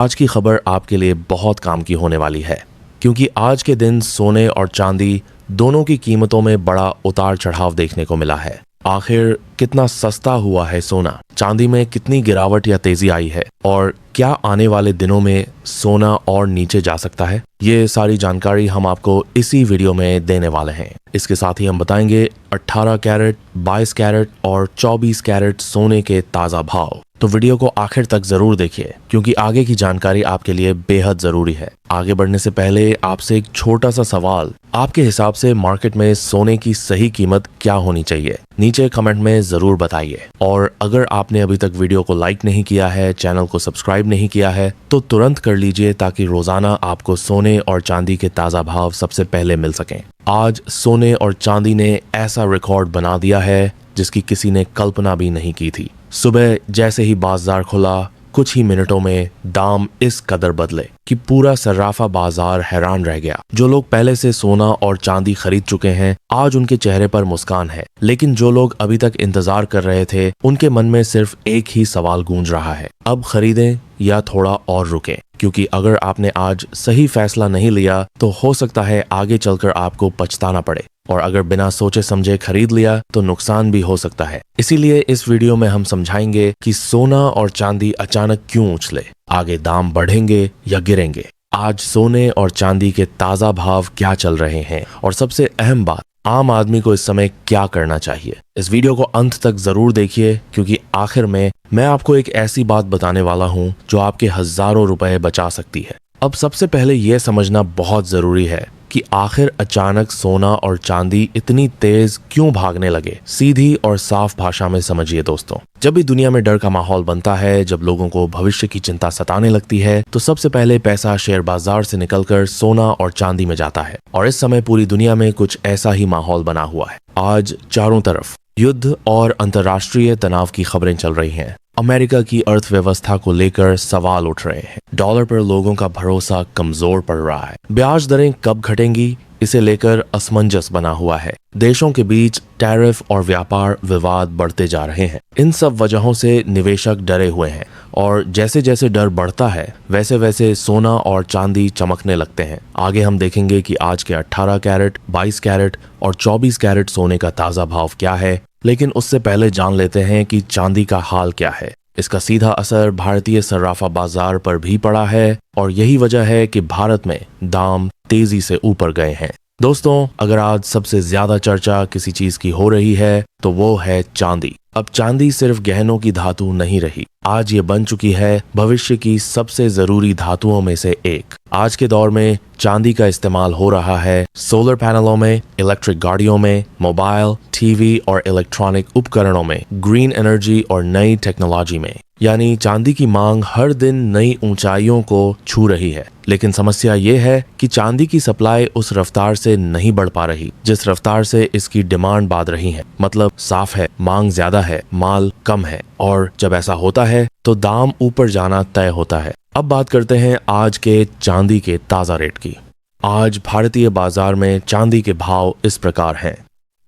आज की खबर आपके लिए बहुत काम की होने वाली है, क्योंकि आज के दिन सोने और चांदी दोनों की कीमतों में बड़ा उतार चढ़ाव देखने को मिला है। आखिर कितना सस्ता हुआ है सोना, चांदी में कितनी गिरावट या तेजी आई है, और क्या आने वाले दिनों में सोना और नीचे जा सकता है? ये सारी जानकारी हम आपको इसी वीडियो में देने वाले हैं। इसके साथ ही हम बताएंगे 18 कैरेट, 22 कैरेट और 24 कैरेट सोने के ताजा भाव। तो वीडियो को आखिर तक जरूर देखिए, क्योंकि आगे की जानकारी आपके लिए बेहद जरूरी है। आगे बढ़ने से पहले आपसे एक छोटा सा सवाल, आपके हिसाब से मार्केट में सोने की सही कीमत क्या होनी चाहिए? नीचे कमेंट में जरूर बताइए। और अगर आपने अभी तक वीडियो को लाइक नहीं किया है, चैनल को सब्सक्राइब नहीं किया है, तो तुरंत कर लीजिए, ताकि रोजाना आपको सोने और चांदी के ताजा भाव सबसे पहले मिल सकें। आज सोने और चांदी ने ऐसा रिकॉर्ड बना दिया है जिसकी किसी ने कल्पना भी नहीं की थी। सुबह जैसे ही बाजार खुला, कुछ ही मिनटों में दाम इस कदर बदले कि पूरा सर्राफा बाजार हैरान रह गया। जो लोग पहले से सोना और चांदी खरीद चुके हैं, आज उनके चेहरे पर मुस्कान है, लेकिन जो लोग अभी तक इंतजार कर रहे थे, उनके मन में सिर्फ एक ही सवाल गूंज रहा है, अब खरीदें या थोड़ा और रुकें? क्योंकि अगर आपने आज सही फैसला नहीं लिया तो हो सकता है आगे चलकर आपको पछताना पड़े, और अगर बिना सोचे समझे खरीद लिया तो नुकसान भी हो सकता है। इसीलिए इस वीडियो में हम समझाएंगे कि सोना और चांदी अचानक क्यों उछले, आगे दाम बढ़ेंगे या गिरेंगे, आज सोने और चांदी के ताजा भाव क्या चल रहे हैं, और सबसे अहम बात, आम आदमी को इस समय क्या करना चाहिए। इस वीडियो को अंत तक जरूर देखिए, क्योंकि आखिर में मैं आपको एक ऐसी बात बताने वाला हूं जो आपके हजारों रुपए बचा सकती है। अब सबसे पहले यह समझना बहुत जरूरी है कि आखिर अचानक सोना और चांदी इतनी तेज क्यों भागने लगे। सीधी और साफ भाषा में समझिए दोस्तों, जब भी दुनिया में डर का माहौल बनता है, जब लोगों को भविष्य की चिंता सताने लगती है, तो सबसे पहले पैसा शेयर बाजार से निकलकर सोना और चांदी में जाता है। और इस समय पूरी दुनिया में कुछ ऐसा ही माहौल बना हुआ है। आज चारों तरफ युद्ध और अंतर्राष्ट्रीय तनाव की खबरें चल रही हैं। अमेरिका की अर्थव्यवस्था को लेकर सवाल उठ रहे हैं। डॉलर पर लोगों का भरोसा कमजोर पड़ रहा है। ब्याज दरें कब घटेंगी, इसे लेकर असमंजस बना हुआ है। देशों के बीच टैरिफ और व्यापार विवाद बढ़ते जा रहे हैं। इन सब वजहों से निवेशक डरे हुए हैं, और जैसे जैसे डर बढ़ता है, वैसे वैसे सोना और चांदी चमकने लगते हैं। आगे हम देखेंगे कि आज के 18 कैरेट, 22 कैरेट और 24 कैरेट सोने का ताजा भाव क्या है, लेकिन उससे पहले जान लेते हैं कि चांदी का हाल क्या है। इसका सीधा असर भारतीय सर्राफा बाजार पर भी पड़ा है, और यही वजह है कि भारत में दाम तेजी से ऊपर गए हैं। दोस्तों, अगर आज सबसे ज्यादा चर्चा किसी चीज की हो रही है तो वो है चांदी। अब चांदी सिर्फ गहनों की धातु नहीं रही, आज ये बन चुकी है भविष्य की सबसे जरूरी धातुओं में से एक। आज के दौर में चांदी का इस्तेमाल हो रहा है सोलर पैनलों में, इलेक्ट्रिक गाड़ियों में, मोबाइल, टीवी और इलेक्ट्रॉनिक उपकरणों में, ग्रीन एनर्जी और नई टेक्नोलॉजी में। यानी चांदी की मांग हर दिन नई ऊंचाइयों को छू रही है। लेकिन समस्या ये है कि चांदी की सप्लाई उस रफ्तार से नहीं बढ़ पा रही जिस रफ्तार से इसकी डिमांड बढ़ रही है। मतलब साफ है, मांग ज्यादा है, माल कम है, और जब ऐसा होता है तो दाम ऊपर जाना तय होता है। अब बात करते हैं आज के चांदी के ताजा रेट की। आज भारतीय बाजार में चांदी के भाव इस प्रकार हैं।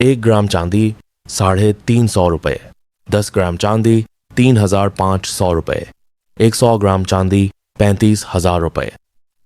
1 ग्राम चांदी 350 रुपए, 10 ग्राम चांदी 3500 रुपए, 100 ग्राम चांदी 35,000 रुपए,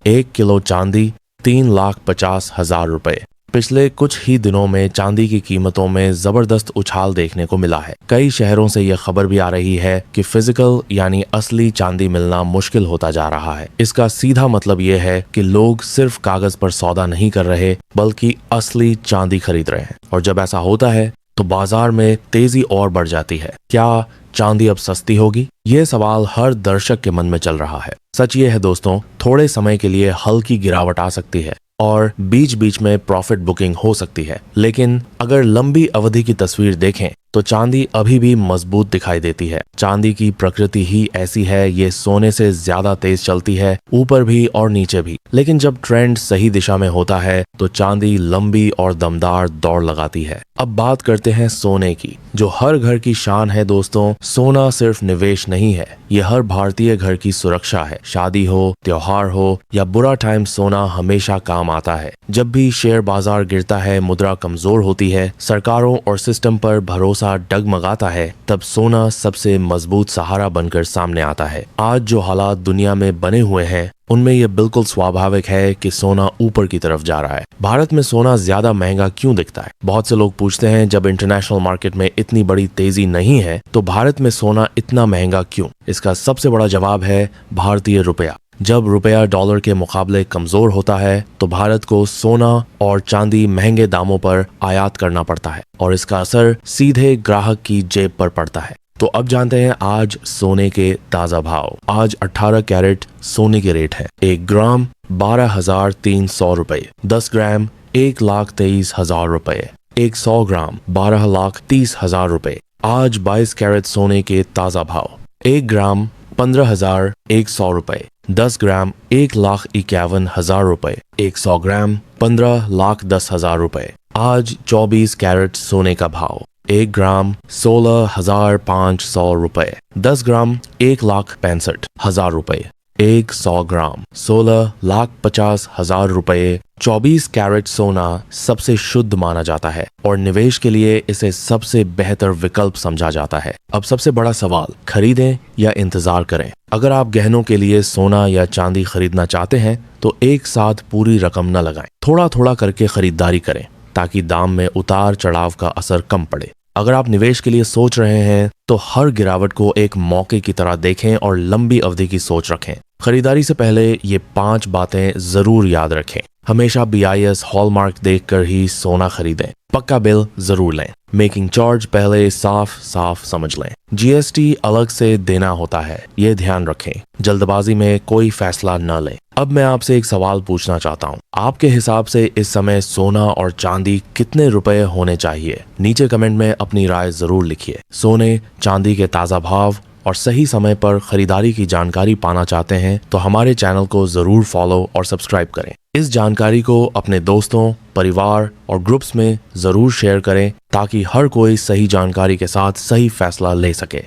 1 किलो चांदी 3,50,000 रुपए। पिछले कुछ ही दिनों में चांदी की कीमतों में जबरदस्त उछाल देखने को मिला है। कई शहरों से यह खबर भी आ रही है कि फिजिकल यानी असली चांदी मिलना मुश्किल होता जा रहा है। इसका सीधा मतलब यह है कि लोग सिर्फ कागज पर सौदा नहीं कर रहे, बल्कि असली चांदी खरीद रहे हैं। और जब ऐसा होता है तो बाजार में तेजी और बढ़ जाती है। क्या चांदी अब सस्ती होगी? ये सवाल हर दर्शक के मन में चल रहा है। सच ये है दोस्तों, थोड़े समय के लिए हल्की गिरावट आ सकती है और बीच बीच में प्रॉफिट बुकिंग हो सकती है, लेकिन अगर लंबी अवधि की तस्वीर देखें तो चांदी अभी भी मजबूत दिखाई देती है। चांदी की प्रकृति ही ऐसी है, ये सोने से ज्यादा तेज चलती है, ऊपर भी और नीचे भी। लेकिन जब ट्रेंड सही दिशा में होता है तो चांदी लंबी और दमदार दौड़ लगाती है। अब बात करते हैं सोने की, जो हर घर की शान है दोस्तों। सोना सिर्फ निवेश नहीं है, ये हर भारतीय घर की सुरक्षा है। शादी हो, त्योहार हो या बुरा टाइम, सोना हमेशा काम आता है। जब भी शेयर बाजार गिरता है, मुद्रा कमजोर होती है, सरकारों और सिस्टम पर भरोसा पैसा डगमगाता है तब सोना सबसे मजबूत सहारा बनकर सामने आता है। आज जो हालात दुनिया में बने हुए हैं उनमें यह बिल्कुल स्वाभाविक है कि सोना ऊपर की तरफ जा रहा है। भारत में सोना ज्यादा महंगा क्यों दिखता है? बहुत से लोग पूछते हैं जब इंटरनेशनल मार्केट में इतनी बड़ी तेजी नहीं है तो भारत में सोना इतना महंगा क्यों? इसका सबसे बड़ा जवाब है भारतीय रुपया। जब रुपया डॉलर के मुकाबले कमजोर होता है तो भारत को सोना और चांदी महंगे दामों पर आयात करना पड़ता है और इसका असर सीधे ग्राहक की जेब पर पड़ता है। तो अब जानते हैं आज सोने के ताजा भाव। आज 18 कैरेट सोने के रेट है। 1 ग्राम 12,300 रुपए, 10 ग्राम 1,23,000 रुपए, 100 ग्राम 12,30,000 रुपए। आज 22 कैरेट सोने के ताजा भाव। 1 ग्राम 15,100 रुपए, 10 ग्राम 1,51,000 रुपए, 100 ग्राम 15,10,000 रुपए। आज 24 कैरेट सोने का भाव। 1 ग्राम 16,500 रुपए, 10 ग्राम 1,65,000 रुपए, 100 ग्राम 16,50,000 रुपए। 24 कैरेट सोना सबसे शुद्ध माना जाता है और निवेश के लिए इसे सबसे बेहतर विकल्प समझा जाता है। अब सबसे बड़ा सवाल, खरीदें या इंतजार करें? अगर आप गहनों के लिए सोना या चांदी खरीदना चाहते हैं तो एक साथ पूरी रकम न लगाएं। थोड़ा थोड़ा करके खरीदारी करें ताकि दाम में उतार चढ़ाव का असर कम पड़े। अगर आप निवेश के लिए सोच रहे हैं तो हर गिरावट को एक मौके की तरह देखें और लंबी अवधि की सोच रखें। खरीदारी से पहले ये 5 बातें जरूर याद रखें। हमेशा BIS हॉलमार्क देखकर ही सोना खरीदें। पक्का बिल जरूर लें। मेकिंग चार्ज पहले साफ साफ समझ लें। GST अलग से देना होता है, ये ध्यान रखें। जल्दबाजी में कोई फैसला न लें। अब मैं आपसे एक सवाल पूछना चाहता हूँ, आपके हिसाब से इस समय सोना और चांदी कितने रुपए होने चाहिए? नीचे कमेंट में अपनी राय जरूर लिखिए। सोने चांदी के ताजा भाव और सही समय पर खरीदारी की जानकारी पाना चाहते हैं तो हमारे चैनल को जरूर फॉलो और सब्सक्राइब करें। इस जानकारी को अपने दोस्तों, परिवार और ग्रुप्स में जरूर शेयर करें ताकि हर कोई सही जानकारी के साथ सही फैसला ले सके।